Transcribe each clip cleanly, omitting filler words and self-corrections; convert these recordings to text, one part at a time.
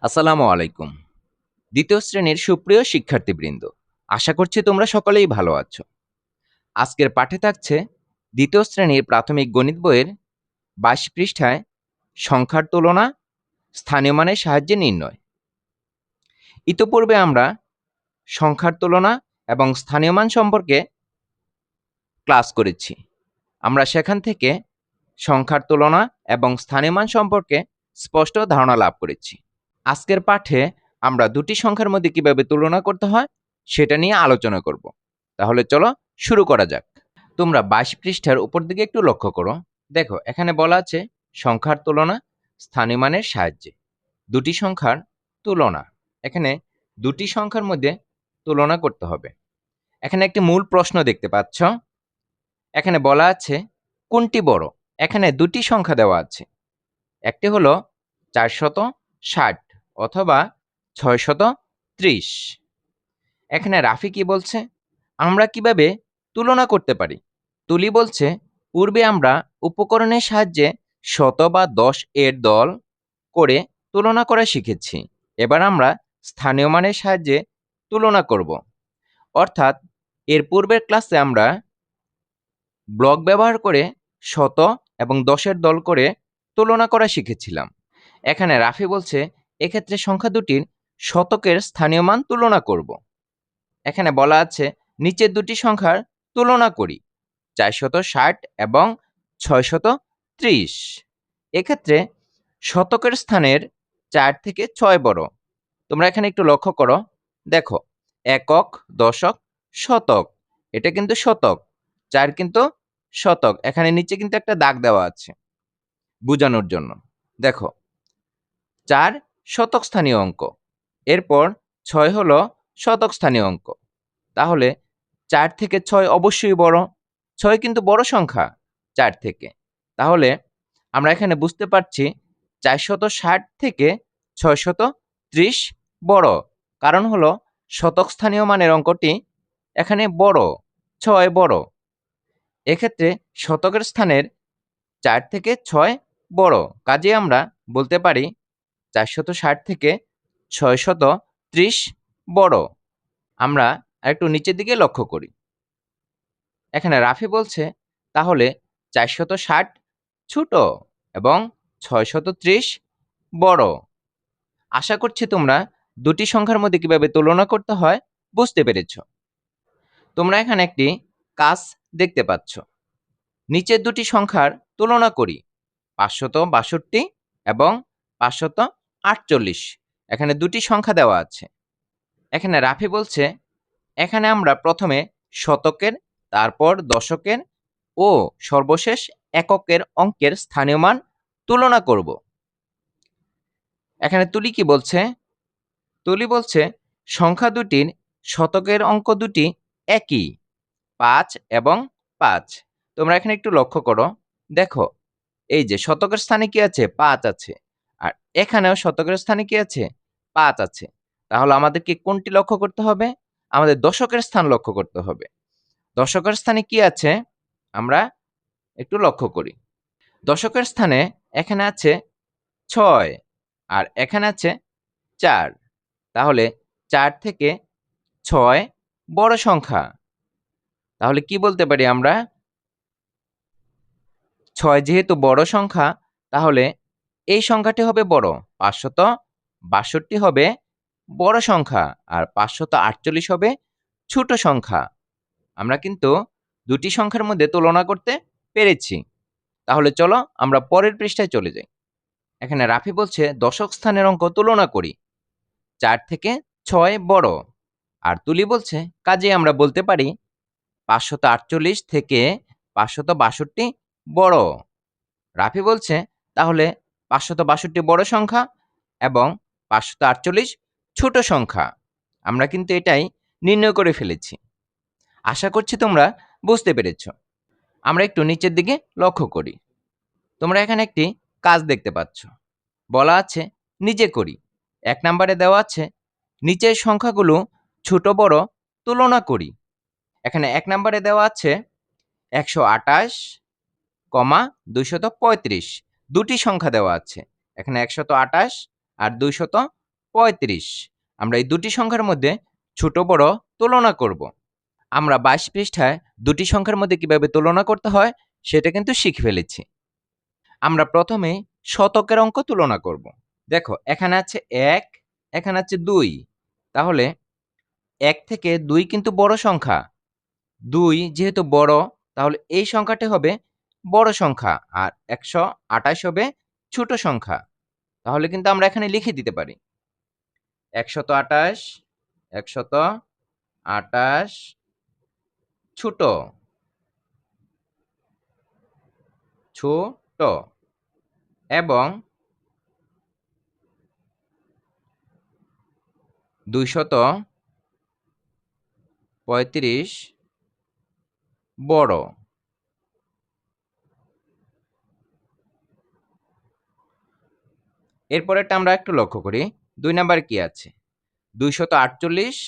আসসালামু আলাইকুম। দ্বিতীয় শ্রেণীর সুপ্রিয় শিক্ষার্থীবৃন্দ, আশা করছি তোমরা সকলেই ভালো আছো। আজকের পাঠে থাকছে দ্বিতীয় শ্রেণীর প্রাথমিক গণিত বইয়ের ২২ পৃষ্ঠায় সংখ্যার তুলনা, স্থানীয় মানের সাহায্যে নির্ণয়। ইতোপূর্বে আমরা সংখ্যার তুলনা এবং স্থানীয় মান সম্পর্কে ক্লাস করেছি। আমরা সেখান থেকে সংখ্যার তুলনা এবং স্থানীয় মান সম্পর্কে স্পষ্ট ধারণা লাভ করেছি। আজকের পাঠে আমরা দুটি সংখ্যার মধ্যে কিভাবে তুলনা করতে হয় সেটা নিয়ে আলোচনা করব। তাহলে চলো শুরু করা যাক। তোমরা ২২ পৃষ্ঠার উপর দিকে একটু লক্ষ্য করো। দেখো, এখানে বলা আছে সংখ্যার তুলনা স্থানীয় মানের সাহায্যে। দুটি সংখ্যার তুলনা, এখানে দুটি সংখ্যার মধ্যে তুলনা করতে হবে। এখানে একটি মূল প্রশ্ন দেখতে পাচ্ছ। এখানে বলা আছে কোনটি বড়। এখানে দুটি সংখ্যা দেওয়া আছে, একটি হলো ৪৬০ অথবা ৬৩০। এখানে রাফি কি বলছে, আমরা কিভাবে তুলনা করতে পারি? তুলি বলছে, পূর্বে আমরা উপকরণের সাহায্যে শত বা দশ এর দল করে তুলনা করা শিখেছি। এবার আমরা স্থানীয় মানের সাহায্যে তুলনা করব। অর্থাৎ এর পূর্বের ক্লাসে আমরা ব্লক ব্যবহার করে শত এবং দশের দল করে তুলনা করা শিখেছিলাম। এখানে রাফি বলছে, এক্ষেত্রে সংখ্যা দুটির শতকের স্থানীয় মান তুলনা করব। এখানে বলা আছে নিচের দুটি সংখ্যার তুলনা করি, ৪৬০ এবং ৬৩০। এক্ষেত্রে শতকের স্থানের ৪ থেকে ৬ বড়। তোমরা এখানে একটু লক্ষ্য করো, দেখো একক, দশক, শতক, এটা কিন্তু শতক, ৪ কিন্তু শতক। এখানে নিচে কিন্তু একটা দাগ দেওয়া আছে বোঝানোর জন্য। দেখো, ৪ শতক স্থানীয় অঙ্ক, এরপর ৬ হলো শতক স্থানীয় অঙ্ক। তাহলে ৪ থেকে ৬ অবশ্যই বড়, ৬ কিন্তু বড় সংখ্যা ৪ থেকে। তাহলে আমরা এখানে বুঝতে পারছি ৪৬০ থেকে ৬৩০ বড়, কারণ হলো শতক স্থানীয় মানের অঙ্কটি এখানে বড়, ৬ বড়। এক্ষেত্রে শতকের স্থানের ৪ থেকে ৬ বড়, কাজে আমরা বলতে পারি ৪৬০ থেকে ৬৩০ বড়। আমরা একটু নিচের দিকে লক্ষ্য করি। এখানে রাফি বলছে, তাহলে ৪৬০ ছোট এবং ৬৩০ বড়। আশা করছি তোমরা দুটি সংখ্যার মধ্যে কিভাবে তুলনা করতে হয় বুঝতে পেরেছ। তোমরা এখানে একটি কাজ দেখতে পাচ্ছ, নিচের দুটি সংখ্যার তুলনা করি, ৫৬২ এবং ৫৪৮। এখানে দুটি সংখ্যা দেওয়া আছে। এখানে রাফি বলছে, এখানে আমরা প্রথমে শতকের, তারপর দশকের ও সর্বশেষ এককের অঙ্কের স্থানীয় মান তুলনা করব। এখানে তুলি কি বলছে? তুলি বলছে, সংখ্যা দুটির শতকের অঙ্ক দুটি একই, ৫ এবং ৫। তোমরা এখানে একটু লক্ষ্য করো, দেখো এই যে শতকের স্থানে কি আছে? ৫ আছে, আর এখানেও শতকের স্থানে কি আছে? ৫ আছে। তাহলে আমাদেরকে কোনটি লক্ষ্য করতে হবে? আমাদের দশকের স্থান লক্ষ্য করতে হবে। দশকের স্থানে কি আছে আমরা একটু লক্ষ্য করি। দশকের স্থানে এখানে আছে ৬ আর এখানে আছে ৪। তাহলে ৪ থেকে ৬ বড় সংখ্যা। তাহলে কি বলতে পারি আমরা? ৬ যেহেতু বড় সংখ্যা, তাহলে এই সংখ্যাটি হবে বড়। ৫৬২ হবে বড় সংখ্যা আর ৫৪৮ হবে ছোট সংখ্যা। আমরা কিন্তু দুটি সংখ্যার মধ্যে তুলনা করতে পেরেছি। তাহলে চলো আমরা পরের পৃষ্ঠায় চলে যাই। এখানে রাফি বলছে, দশক স্থানের অঙ্ক তুলনা করি, ৪ থেকে ৬ বড়। আর তুলি বলছে, কাজে আমরা বলতে পারি ৫৪৮ থেকে ৫৬২ বড়। রাফি বলছে, তাহলে ৫৬২ বড় সংখ্যা এবং ৫৪৮ ছোট সংখ্যা। আমরা কিন্তু এটাই নির্ণয় করে ফেলেছি। আশা করছি তোমরা বুঝতে পেরেছ। আমরা একটু নিচের দিকে লক্ষ্য করি। তোমরা এখানে একটি কাজ দেখতে পাচ্ছ, বলা আছে নিজে করি। ১ নম্বরে দেওয়া আছে নিচের সংখ্যাগুলো ছোট বড় তুলনা করি। এখানে ১ নম্বরে দেওয়া আছে ১২৮, ২৩৫। দুটি সংখ্যা দেওয়া আছে, এখানে ১২৮ আর ২৩৫। 35। আমরা এই দুটি সংখ্যার মধ্যে ছোট বড় তুলনা করব। আমরা 22 পৃষ্ঠায় দুটি সংখ্যার মধ্যে কিভাবে তুলনা করতে হয় সেটা কিন্তু শিখে ফেলেছি। আমরা প্রথমে শতকের অঙ্ক তুলনা করব। দেখো এখানে আছে 1, এখানে আছে 2। তাহলে 1 থেকে 2 কিন্তু বড় সংখ্যা। 2 যেহেতু বড়, তাহলে এই সংখ্যাটি হবে বড় সংখ্যা আর 128 হবে ছোট সংখ্যা। তাহলে কিন্তু আমরা এখানে লিখে দিতে পারি 128, 128 ছোট, ছোট এবং 235 বড়। এরপরেরটা আমরা একটু লক্ষ্য করি। 2 নাম্বার কি আছে? 248,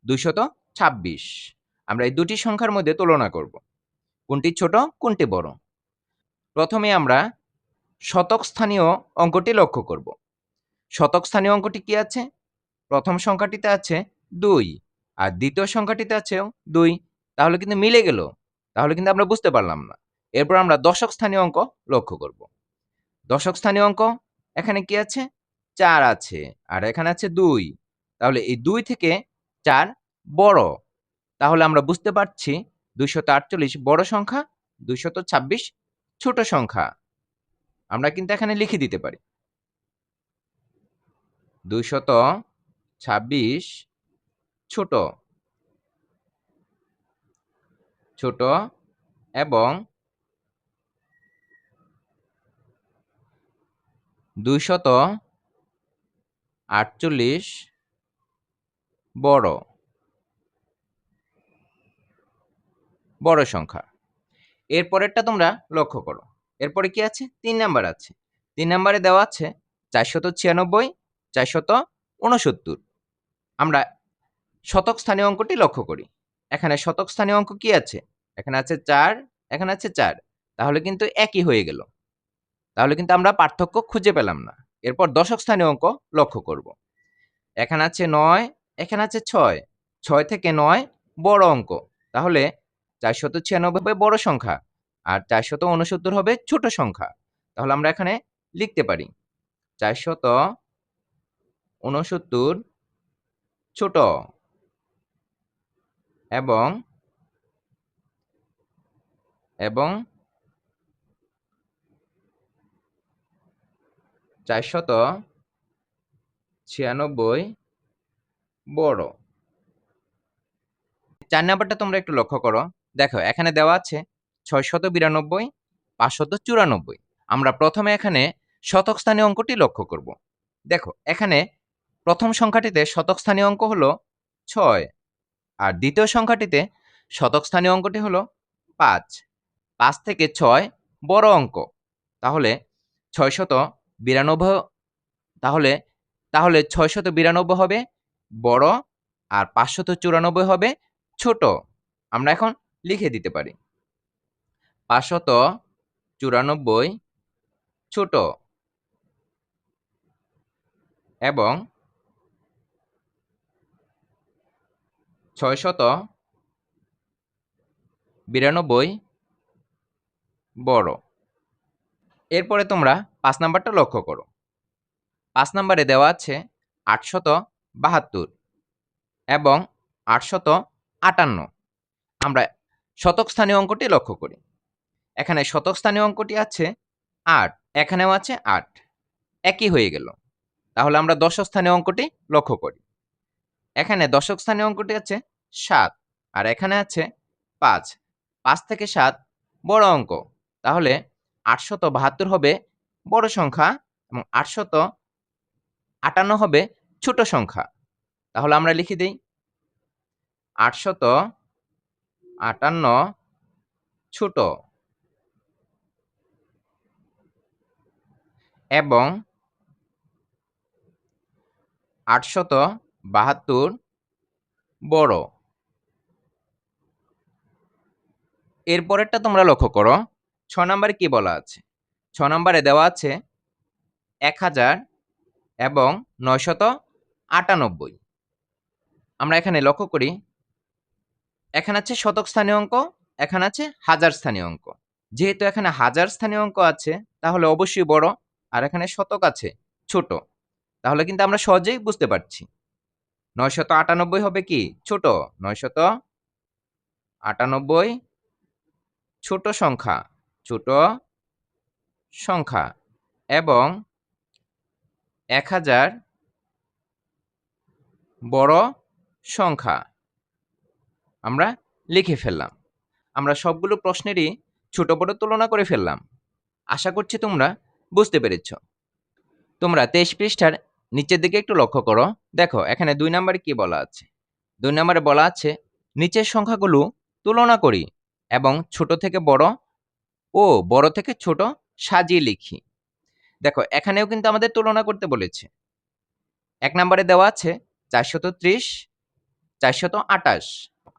226। আমরা এই দুটি সংখ্যার মধ্যে তুলনা করব। কোনটি ছোট, কোনটি বড়? প্রথমে আমরা শতক স্থানীয় অঙ্কটি লক্ষ্য করব। শতক স্থানীয় অঙ্কটি কি আছে? প্রথম সংখ্যাটিতে আছে 2 আর দ্বিতীয় সংখ্যাটিতে আছেও 2। তাহলে কিন্তু মিলে গেল। তাহলে কিন্তু আমরা বুঝতে পারলাম না। এরপর আমরা দশক স্থানীয় অঙ্ক লক্ষ্য করব। দশক স্থানীয় অঙ্ক এখানে কি আছে? 4 আছে আর এখানে আছে 2। তাহলে এই 2 থেকে 4 বড়। তাহলে আমরা বুঝতে পারছি 248 বড় সংখ্যা, 226 ছোট সংখ্যা। আমরা কিন্তু এখানে লিখে দিতে পারি 226 ছোট, ছোট এবং 248 বড়, বড় সংখ্যা। এরপরেরটা তোমরা লক্ষ্য করো। এরপরে কি আছে? 3 নাম্বার আছে। 3 নাম্বারে দেওয়া আছে 496, 469। আমরা শতক স্থানীয় অঙ্কটি লক্ষ্য করি। এখানে শতক স্থানীয় অঙ্ক কি আছে? এখানে আছে 4, এখানে আছে 4। তাহলে কিন্তু একই হয়ে গেল। তাহলে কিন্তু আমরা পার্থক্য খুঁজে পেলাম না। এরপর দশক স্থানীয় অঙ্ক লক্ষ্য করব। এখানে আছে 9, এখানে আছে 6। 6 থেকে 9 বড় অঙ্ক। তাহলে 496 হবে বড় সংখ্যা আর 469 হবে ছোট সংখ্যা। তাহলে আমরা এখানে লিখতে পারি 469 ছোট এবং 496 বড়। 4 নাম্বারটা তোমরা একটু লক্ষ্য করো। দেখো এখানে দেওয়া আছে 692, 594। আমরা প্রথমে এখানে শতক স্থানীয় অঙ্কটি লক্ষ্য করব। দেখো এখানে প্রথম সংখ্যাটিতে শতক স্থানীয় অঙ্ক হলো 6 আর দ্বিতীয় সংখ্যাটিতে শতক স্থানীয় অঙ্কটি হলো 5। 5 থেকে 6 বড় অঙ্ক। তাহলে 692 তাহলে তাহলে 692 হবে বড় আর 594 হবে ছোট। আমরা এখন লিখে দিতে পারি 594 ছোট এবং 692 বড়। এরপরে তোমরা 5 নাম্বারটা লক্ষ্য করো। 5 নাম্বারে দেওয়া আছে 872 এবং 858। আমরা শতক স্থানীয় অঙ্কটি লক্ষ্য করি। এখানে শতক স্থানীয় অঙ্কটি আছে 8, এখানেও আছে 8, একই হয়ে গেল। তাহলে আমরা দশক স্থানীয় অঙ্কটি লক্ষ্য করি। এখানে দশক স্থানীয় অঙ্কটি আছে 7 আর এখানে আছে 5। 5 থেকে 7 বড় অঙ্ক। তাহলে 872 হবে বড় সংখ্যা এবং 858 হবে ছোট সংখ্যা। তাহলে আমরা লিখে দেই 858 ছোট এবং 872 বড়। এরপরেরটা তোমরা লক্ষ্য করো। 6 নম্বরে কি বলা আছে? 6 নম্বরে দেওয়া আছে 1000 এবং 998। আমরা এখানে লক্ষ্য করি, এখানে আছে শতক স্থানীয় অঙ্ক, এখানে আছে হাজার স্থানীয় অঙ্ক। যেহেতু এখানে হাজার স্থানীয় অঙ্ক আছে তাহলে অবশ্যই বড়, আর এখানে শতক আছে ছোট। তাহলে কিন্তু আমরা সহজেই বুঝতে পারছি 998 হবে কি ছোট, 998 ছোট সংখ্যা, ছোট সংখ্যা, এবং 1000 বড় সংখ্যা। আমরা লিখে ফেললাম। আমরা সবগুলো প্রশ্নেরই ছোট বড় তুলনা করে ফেললাম। আশা করছি তোমরা বুঝতে পেরেছ। তোমরা 23 পৃষ্ঠার নিচের দিকে একটু লক্ষ্য করো। দেখো এখানে 2 নম্বরে কি বলা আছে। 2 নম্বরে বলা আছে নিচের সংখ্যাগুলো তুলনা করি এবং ছোট থেকে বড় ও বড় থেকে ছোট সাজিয়ে লিখি। দেখো এখানেও কিন্তু আমাদের তুলনা করতে বলেছে। 1 নম্বরে দেওয়া আছে 430, 428।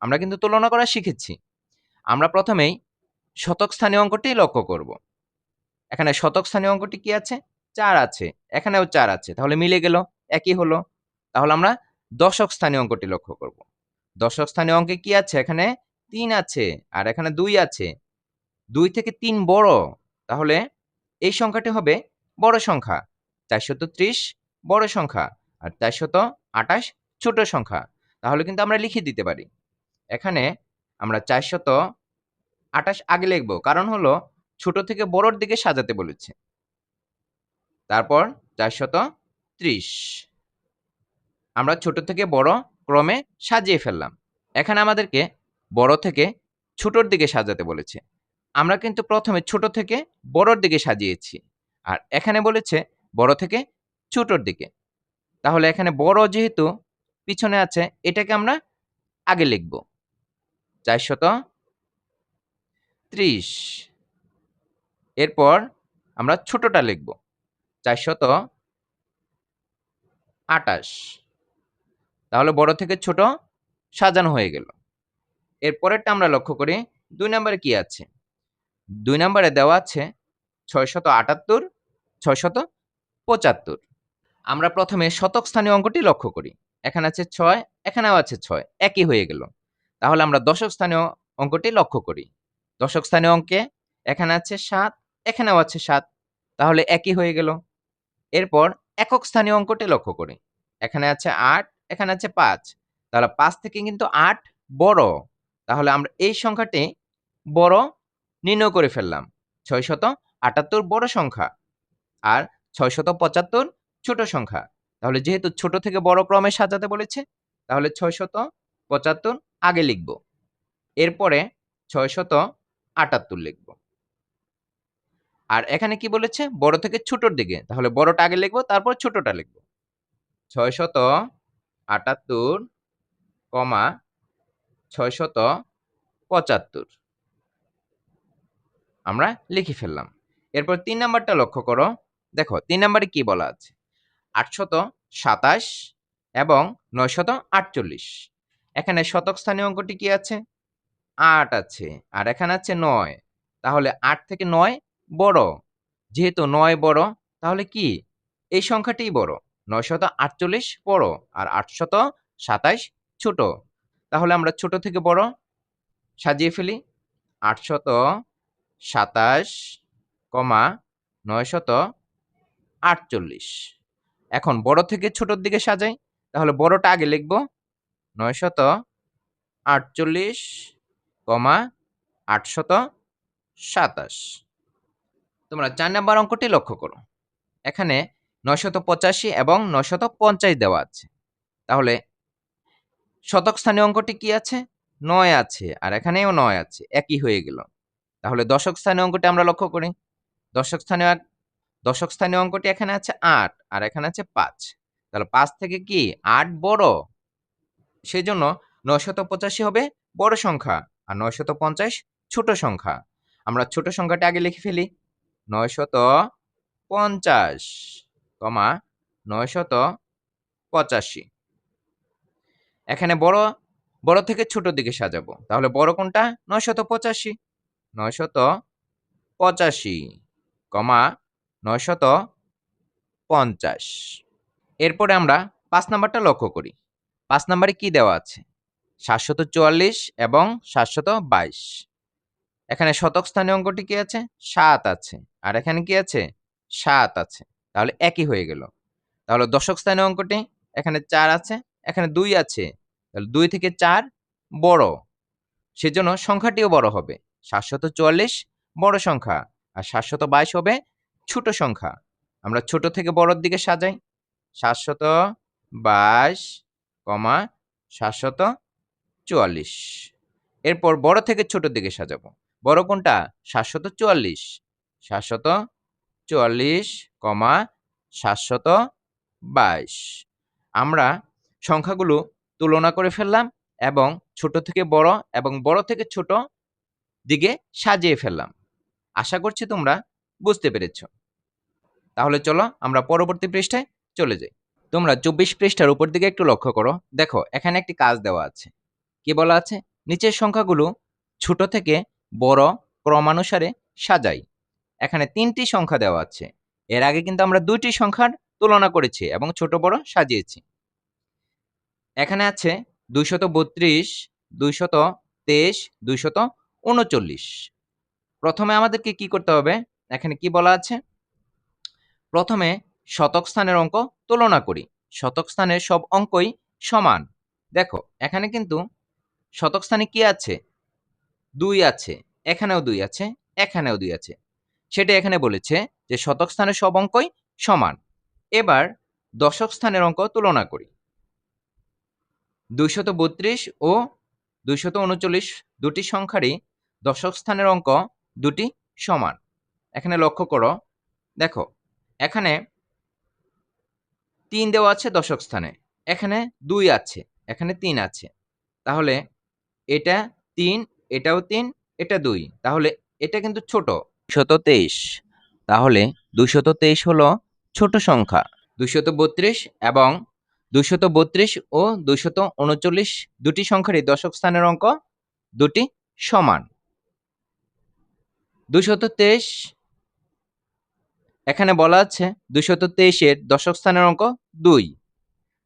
আমরা কিন্তু তুলনা করা শিখেছি। আমরা প্রথমেই শতক স্থানীয় অঙ্কটি লক্ষ্য করব। এখানে শতক স্থানীয় অঙ্কটি কি আছে? 4 আছে, এখানেও 4 আছে, তাহলে মিলে গেল, একই হলো। তাহলে আমরা দশক স্থানীয় অঙ্কটি লক্ষ্য করব। দশক স্থানীয় অঙ্কে কি আছে? এখানে 3 আছে আর এখানে 2 আছে। 2 থেকে 3 বড়, তাহলে এই সংখ্যাটি হবে বড় সংখ্যা। 430 বড় সংখ্যা আর 428 ছোট সংখ্যা। তাহলে কিন্তু আমরা লিখে দিতে পারি। এখানে আমরা 428 আগে লিখব, কারণ হলো ছোট থেকে বড়র দিকে সাজাতে বলেছে। তারপর 430 আমরা ছোট থেকে বড় ক্রমে সাজিয়ে ফেললাম। এখানে আমাদেরকে বড় থেকে ছোটর দিকে সাজাতে বলেছে। আমরা কিন্তু প্রথমে ছোট থেকে বড়র দিকে সাজিয়েছি, আর এখানে বলেছে বড় থেকে ছোটর দিকে। তাহলে এখানে বড় যেহেতু পিছনে আছে, এটাকে আমরা আগে লিখব। 430, এরপর আমরা ছোটটা লিখব 428। তাহলে বড় থেকে ছোট সাজানো হয়ে গেল। এরপরেরটা আমরা লক্ষ্য করি 2 নম্বরে কি আছে। 2 নম্বরে দেওয়া আছে 678, 675। আমরা প্রথমে শতক স্থানীয় অঙ্কটি লক্ষ্য করি। এখানে আছে 6, এখানেও আছে 6, একই হয়ে গেল। তাহলে আমরা দশক স্থানীয় অঙ্কটি লক্ষ্য করি। দশক স্থানীয় অঙ্কে এখানে আছে 7, এখানেও আছে 7, তাহলে একই হয়ে গেল। এরপর একক স্থানীয় অঙ্কটি লক্ষ্য করি। এখানে আছে 8, এখানে আছে 5, তাহলে 5 থেকে কিন্তু 8 বড়। তাহলে আমরা এই সংখ্যাটি বড় নির্ণয় করে ফেললাম। 678 বড় সংখ্যা আর 675 ছোট সংখ্যা। তাহলে যেহেতু ছোট থেকে বড় ক্রমে সাজাতে বলেছে, তাহলে 675 আগে লিখব, এরপরে 678 লিখব। আর এখানে কি বলেছে? বড় থেকে ছোটর দিকে, তাহলে বড়টা আগে লিখব, তারপর ছোটটা লিখব। 678, 675 আমরা লিখে ফেললাম। এরপর 3 নাম্বারটা লক্ষ্য করো। দেখো 3 নাম্বারে কি বলা আছে। 827 এবং 948। এখানে শতক স্থানীয় অঙ্কটি কি আছে? 8 আছে আর এখানে আছে 9। তাহলে 8 থেকে 9 বড়। যেহেতু 9 বড়, তাহলে কি এই সংখ্যাটিই বড়। 948 বড় আর 827 ছোট। তাহলে আমরা ছোট থেকে বড় সাজিয়ে ফেলি। 827, 948। এখন বড় থেকে ছোটর দিকে সাজাই, তাহলে বড়টা আগে লিখব। 948, 827। তোমরা 4 নাম্বার অঙ্কটি লক্ষ্য করো। এখানে 985 এবং 950 দেওয়া আছে। তাহলে শতক স্থানীয় অঙ্কটি কি আছে? 9 আছে আর এখানেও 9 আছে, একই হয়ে গেল। তাহলে দশক স্থানীয় অঙ্কটি আমরা লক্ষ্য করি। দশক স্থানীয় অঙ্কটি এখানে আছে 8 আর এখানে আছে 5। তাহলে 5 থেকে কি 8 বড়, সেই জন্য 985 হবে বড় সংখ্যা আর 950 ছোট সংখ্যা। আমরা ছোট সংখ্যাটা আগে লিখে ফেলি। 950, 985। এখানে বড় থেকে ছোট দিকে সাজাবো, তাহলে বড় কোনটা? 985, 985, 950। এরপরে আমরা 5 নাম্বারটা লক্ষ্য করি। 5 নাম্বারে কি দেওয়া আছে? 744 এবং 722। এখানে শতক স্থানীয় অঙ্কটি কি আছে? 7 আছে। আর এখানে কি আছে? 7 আছে। তাহলে একই হয়ে গেল। তাহলে দশক স্থানীয় অঙ্কটি এখানে 4 আছে, এখানে 2 আছে। তাহলে 2 থেকে 4 বড়। সেজন্য সংখ্যাটিও বড় হবে। 744 বড় সংখ্যা আর 722 হবে ছোট সংখ্যা। আমরা ছোট থেকে বড়র দিকে সাজাই। 722, 744। এরপর বড় থেকে ছোটর দিকে সাজাবো। বড় কোনটা? 744। 744, 722। আমরা সংখ্যাগুলো তুলনা করে ফেললাম এবং ছোট থেকে বড় এবং বড় থেকে ছোট দিকে সাজিয়ে ফেললাম। আশা করছি তোমরা বুঝতে পেরেছ। তাহলে চলো আমরা পরবর্তী পৃষ্ঠায় চলে যাই। তোমরা 24 পৃষ্ঠার উপর দিকে একটু লক্ষ্য করো। দেখো এখানে একটি কাজ দেওয়া আছে। কি বলা আছে? নিচের সংখ্যাগুলো ছোট থেকে বড় ক্রমানুসারে সাজাই। এখানে 3টি সংখ্যা দেওয়া আছে। এর আগে কিন্তু আমরা 2টি সংখ্যার তুলনা করেছি এবং ছোট বড় সাজিয়েছি। এখানে আছে 232, 223, 239। প্রথমে আমাদেরকে কি করতে হবে? এখানে কি বলা আছে? প্রথমে শতক স্থানের অঙ্ক তুলনা করি। শতক স্থানের সব অঙ্কই সমান। দেখো এখানে কিন্তু শতক স্থানে কি আছে? 2 আছে, এখানেও 2 আছে, এখানেও 2 আছে। সেটা এখানে বলেছে যে শতক স্থানের সব অঙ্কই সমান। এবার দশক স্থানের অঙ্ক তুলনা করি। 232 ও 239 দুটি সংখ্যারই দশক স্থানের অঙ্ক দুটি সমান। এখানে লক্ষ্য করো। দেখো এখানে 3 দেওয়া আছে দশক স্থানে, এখানে 2 আছে, এখানে 3 আছে। তাহলে এটা 3, এটাও 3, এটা 2। তাহলে এটা কিন্তু ছোট। 223। তাহলে 223 হলো ছোট সংখ্যা। 232 এবং 232 ও 239 দুটি সংখ্যারই দশক স্থানের অঙ্ক দুটি সমান। 223 এখানে বলা আছে 223 এর দশক স্থানের অঙ্ক 2।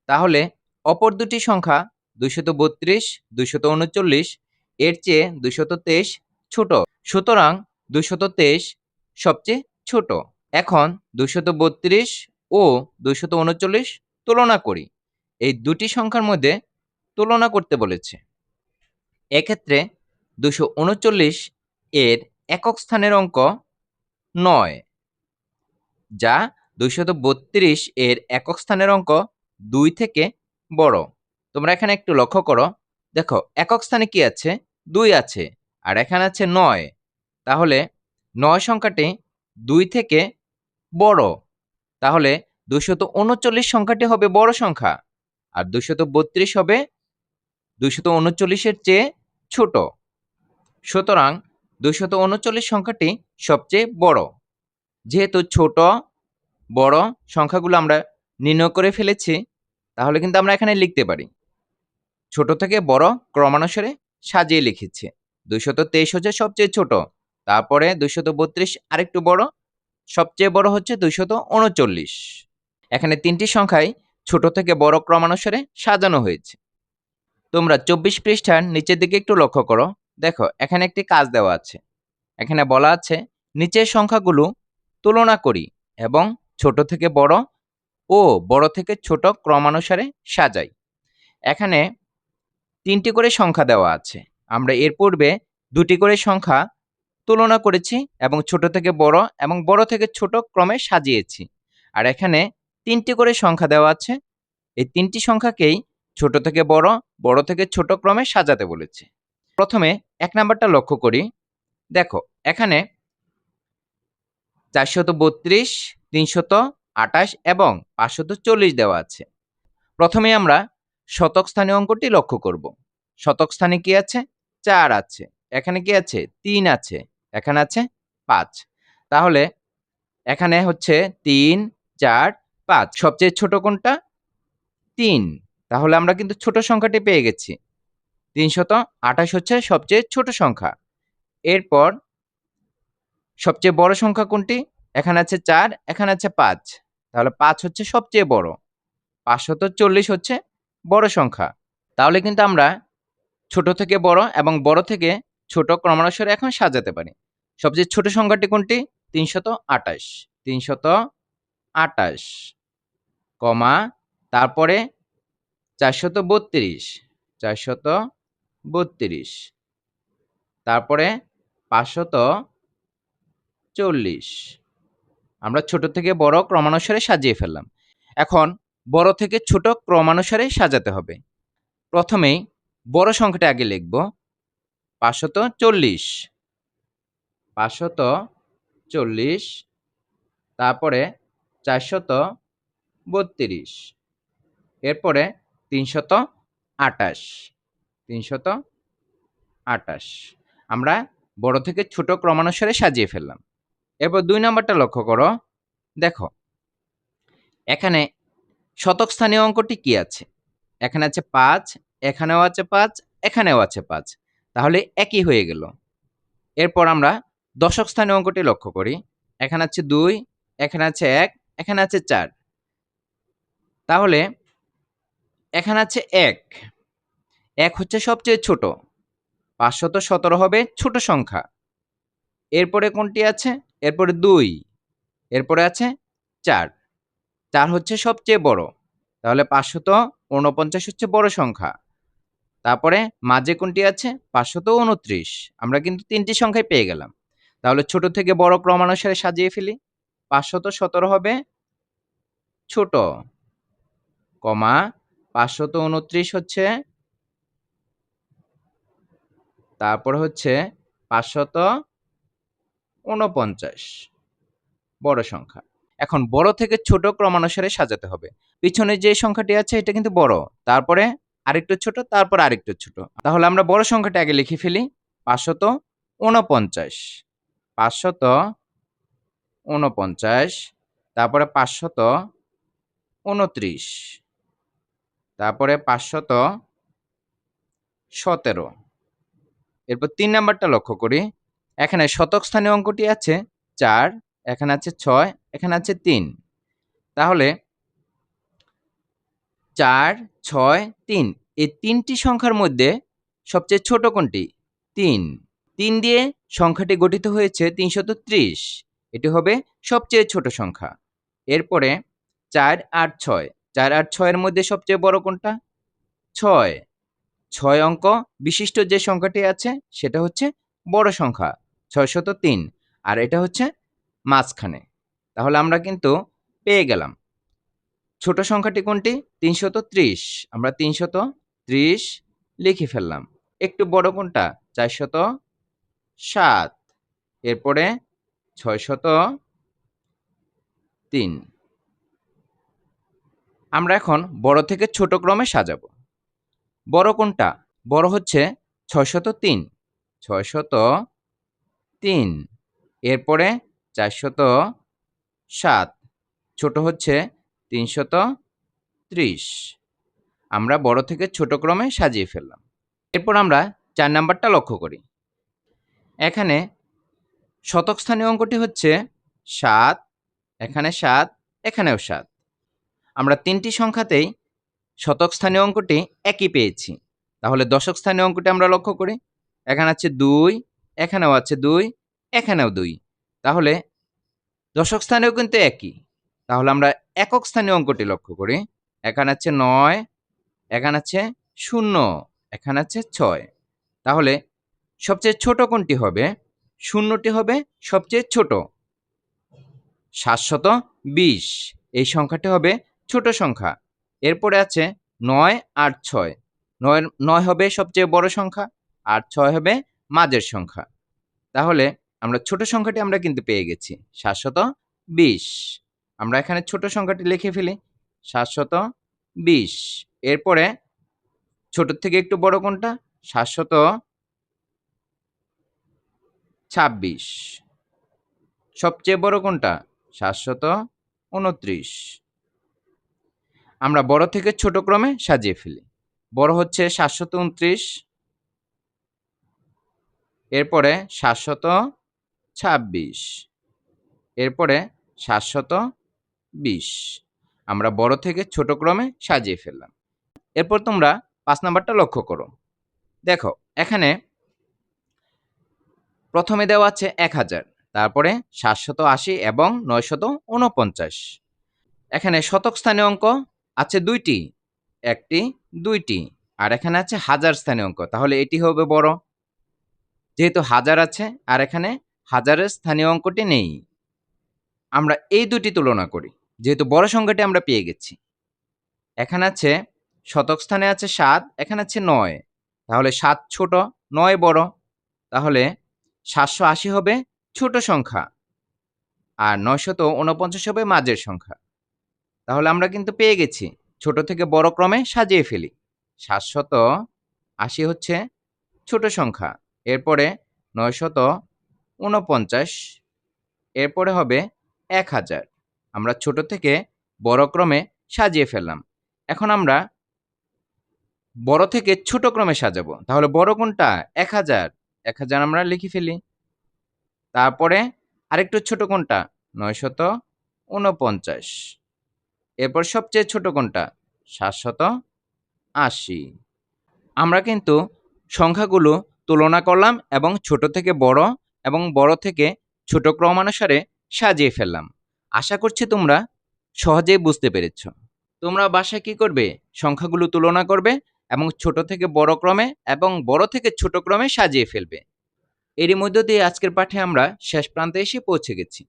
তাহলে অপর দুটি সংখ্যা 232, 239 এর চেয়ে 223 ছোট। সুতরাং 223 সবচেয়ে ছোট। এখন 232 ও 239 তুলনা করি। এই দুটি সংখ্যার মধ্যে তুলনা করতে বলেছে। এক্ষেত্রে 239 এর একক স্থানের অঙ্ক 9, যা 232 এর একক স্থানের অঙ্ক 2 থেকে বড়। তোমরা এখানে একটু লক্ষ্য করো। দেখো একক স্থানে কি আছে? 2 আছে আর এখানে আছে 9। তাহলে 9 সংখ্যাটি 2 থেকে বড়। তাহলে 239 সংখ্যাটি হবে বড় সংখ্যা আর 232 হবে 239 এর চেয়ে ছোট। সুতরাং 239 সংখ্যাটি সবচেয়ে বড়। যেহেতু ছোট বড় সংখ্যাগুলো আমরা নির্ণয় করে ফেলেছি, তাহলে কিন্তু আমরা এখানে লিখতে পারি। ছোট থেকে বড় ক্রমানুসারে সাজিয়ে লিখেছি। 223 হচ্ছে সবচেয়ে ছোট, তারপরে 232 আরেকটু বড়, সবচেয়ে বড় হচ্ছে 239। এখানে 3টি সংখ্যাই ছোট থেকে বড় ক্রমানুসারে সাজানো হয়েছে। তোমরা 24 পৃষ্ঠার নিচের দিকে একটু লক্ষ্য করো। দেখো এখানে একটি কাজ দেওয়া আছে। এখানে বলা আছে নিচের সংখ্যাগুলো তুলনা করি এবং ছোট থেকে বড় ও বড় থেকে ছোট ক্রমানুসারে সাজাই। এখানে 3টি করে সংখ্যা দেওয়া আছে। আমরা এর পূর্বে 2টি করে সংখ্যা তুলনা করেছি এবং ছোট থেকে বড় এবং বড় থেকে ছোট ক্রমে সাজিয়েছি। আর এখানে 3টি করে সংখ্যা দেওয়া আছে। এই 3টি সংখ্যাকেই ছোট থেকে বড়, বড় থেকে ছোট ক্রমে সাজাতে বলেছে। প্রথমে 1 নাম্বারটা লক্ষ্য করি। দেখো এখানে 432, 328 এবং 540 দেওয়া আছে। প্রথমে আমরা শতক স্থানীয় অঙ্কটি লক্ষ্য করব। শতক স্থানে কি আছে? 4 আছে, এখানে কি আছে? 3 আছে, এখানে আছে 5। তাহলে এখানে হচ্ছে 3, 4, 5। সবচেয়ে ছোট কোনটা? 3। তাহলে আমরা কিন্তু ছোট সংখ্যাটি পেয়ে গেছি। 328 হচ্ছে সবচেয়ে ছোট সংখ্যা। এরপর সবচেয়ে বড় সংখ্যা কোনটি? এখানে আছে 4, এখানে আছে 5। তাহলে 5 হচ্ছে সবচেয়ে বড়। 540 হচ্ছে বড় সংখ্যা। তাহলে কিন্তু আমরা ছোট থেকে বড় এবং বড় থেকে ছোট ক্রমানুসারে এখন সাজাতে পারি। সবচেয়ে ছোট সংখ্যাটি কোনটি? 328, 328, কমা, তারপরে 432, 432, তারপরে 540। আমরা ছোট থেকে বড় ক্রমানুসারে সাজিয়ে ফেললাম। এখন বড় থেকে ছোট ক্রমানুসারে সাজাতে হবে। প্রথমেই বড় সংখ্যাটা আগে লিখব, 540, 540, তারপরে 432, এরপরে 328, 328। আমরা বড় থেকে ছোট ক্রমানুসারে সাজিয়ে ফেললাম। এরপর 2 নম্বরটা লক্ষ্য করো। দেখো, এখানে শতক স্থানীয় অঙ্কটি কি আছে? এখানে আছে 5, এখানেও আছে 5, এখানেও আছে 5, তাহলে একই হয়ে গেল। এরপর আমরা দশক স্থানীয় অঙ্কটি লক্ষ্য করি। এখানে আছে 2, এখানে আছে 1, এখানে আছে 4, তাহলে এখানে আছে 1, 1 হচ্ছে সবচেয়ে ছোট, 517 হবে ছোট সংখ্যা। এরপরে কোনটি আছে? এরপরে 2, এরপরে আছে 4, 4 হচ্ছে সবচেয়ে বড়, তাহলে 549 হচ্ছে বড় সংখ্যা। তারপরে মাঝে কোনটি আছে? 529। আমরা কিন্তু 3টি সংখ্যাই পেয়ে গেলাম। তাহলে ছোট থেকে বড় ক্রমানুসারে সাজিয়ে ফেলি। 517 হবে ছোট, কমা, 529 হচ্ছে, তারপর হচ্ছে 549 বড় সংখ্যা। এখন বড় থেকে ছোট ক্রমানুসারে সাজাতে হবে। পিছনে যে সংখ্যাটি আছে এটা কিন্তু বড়, তারপরে আরেকটু ছোট, তারপর আরেকটু ছোট। তাহলে আমরা বড় সংখ্যাটা আগে লিখে ফেলি, 549, 549, তারপরে 529, তারপরে 517। এরপর 3 নাম্বারটা লক্ষ্য করি। এখানে শতক স্থানীয় অঙ্কটি আছে 4, এখানে আছে 6, এখানে আছে 3, তাহলে 4, 6, 3, এই 3টি সংখ্যার মধ্যে সবচেয়ে ছোট কোনটি? 3। 3 দিয়ে সংখ্যাটি গঠিত হয়েছে 330, এটি হবে সবচেয়ে ছোট সংখ্যা। এরপরে 4 আর 6, 4 আর 6 এর মধ্যে সবচেয়ে বড় কোনটা? 6, 6 অঙ্ক বিশিষ্ট যে সংখ্যাটি আছে সেটা হচ্ছে বড় সংখ্যা, 603, আর এটা হচ্ছে মাঝখানে। তাহলে আমরা কিন্তু পেয়ে গেলাম ছোট সংখ্যাটি কোনটি? 330, আমরা 330 লিখে ফেললাম। একটু বড় কোনটা? 407, এরপরে 603। আমরা এখন বড় থেকে ছোট ক্রমে সাজাবো। বড় কোনটা? বড় হচ্ছে 603, 603, এরপরে 407, ছোট হচ্ছে 330। আমরা বড় থেকে ছোট ক্রমে সাজিয়ে ফেললাম। এরপর আমরা 4 নাম্বারটা লক্ষ্য করি। এখানে শতক স্থানীয় অঙ্কটি হচ্ছে 7, এখানে 7, এখানেও 7। আমরা 3টি সংখ্যাতেই শতক স্থানীয় অঙ্কটি একই পেয়েছি। তাহলে দশক স্থানীয় অঙ্কটি আমরা লক্ষ্য করি। এখানে আছে 2, এখানেও আছে 2, এখানেও 2, তাহলে দশক স্থানেও কিন্তু একই। তাহলে আমরা একক স্থানীয় অঙ্কটি লক্ষ্য করি। এখানে আছে 9, এখানে আছে 0, এখানে আছে 6, তাহলে সবচেয়ে ছোট কোনটি হবে? 0টি হবে সবচেয়ে ছোট, 720, এই সংখ্যাটি হবে ছোট সংখ্যা। এরপরে আছে 9 আর 6, 9 হবে সবচেয়ে বড় সংখ্যা, আর 6 হবে মাঝের সংখ্যা। তাহলে আমরা ছোট সংখ্যাটি আমরা কিন্তু পেয়ে গেছি, 720। আমরা এখানে ছোট সংখ্যাটি লিখে ফেলি, 720। এরপরে ছোট থেকে একটু বড় কোনটা? 726। সবচেয়ে বড় কোনটা? 729। আমরা বড় থেকে ছোট ক্রমে সাজিয়ে ফেলি। বড় হচ্ছে 729, এরপরে 726, এরপরে 720। আমরা বড় থেকে ছোট ক্রমে সাজিয়ে ফেললাম। এরপর তোমরা 5 নাম্বারটা লক্ষ্য করো। দেখো এখানে প্রথমে দেওয়া আছে 1000, তারপরে 780 এবং 949। এখানে শতক স্থানীয় অঙ্ক আছে 2টি, 1টি, 2টি, আর এখানে আছে হাজার স্থানীয় অঙ্ক, তাহলে এটি হবে বড়। যেহেতু হাজার আছে আর এখানে হাজারের স্থানীয় অঙ্কটি নেই, আমরা এই দুটি তুলনা করি। যেহেতু বড় সংখ্যাটি আমরা পেয়ে গেছি, এখানে আছে শতক স্থানে আছে 7, এখানে আছে 9, তাহলে 7 ছোট 9 বড়, তাহলে 780 হবে ছোট সংখ্যা আর 949 হবে মাঝের সংখ্যা। তাহলে আমরা কিন্তু পেয়ে গেছি, ছোট থেকে বড় ক্রমে সাজিয়ে ফেলি। 780 হচ্ছে ছোট সংখ্যা, এরপরে 949, এরপরে হবে 1000। আমরা ছোট থেকে বড় ক্রমে সাজিয়ে ফেললাম। এখন আমরা বড় থেকে ছোট ক্রমে সাজাবো, তাহলে বড় কোনটা? 1000, 1000 আমরা লিখে ফেলি। তারপরে আরেকটু ছোট কোনটা? 949। এরপর সবচেয়ে ছোট কোনটা? 780। আমরা কিন্তু সংখ্যাগুলো তুলনা করলাম এবং ছোট থেকে বড় এবং বড় থেকে ছোট ক্রমানুসারে সাজিয়ে ফেললাম। আশা করছি তোমরা সহজেই বুঝতে পেরেছ। তোমরা বাসায় কি করবে? সংখ্যাগুলো তুলনা করবে এবং ছোট থেকে বড় ক্রমে এবং বড় থেকে ছোট ক্রমে সাজিয়ে ফেলবে। এরই মধ্য দিয়ে আজকের পাঠে আমরা শেষ প্রান্তে এসে পৌঁছে গেছি।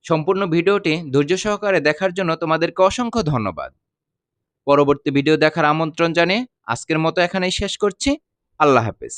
সম্পূর্ণ ভিডিওটি ধৈর্য সহকারে দেখার জন্য তোমাদেরকে অসংখ্য ধন্যবাদ। পরবর্তী ভিডিও দেখার আমন্ত্রণ জানিয়ে আজকের মতো এখানেই শেষ করছি। আল্লাহ হাফেজ।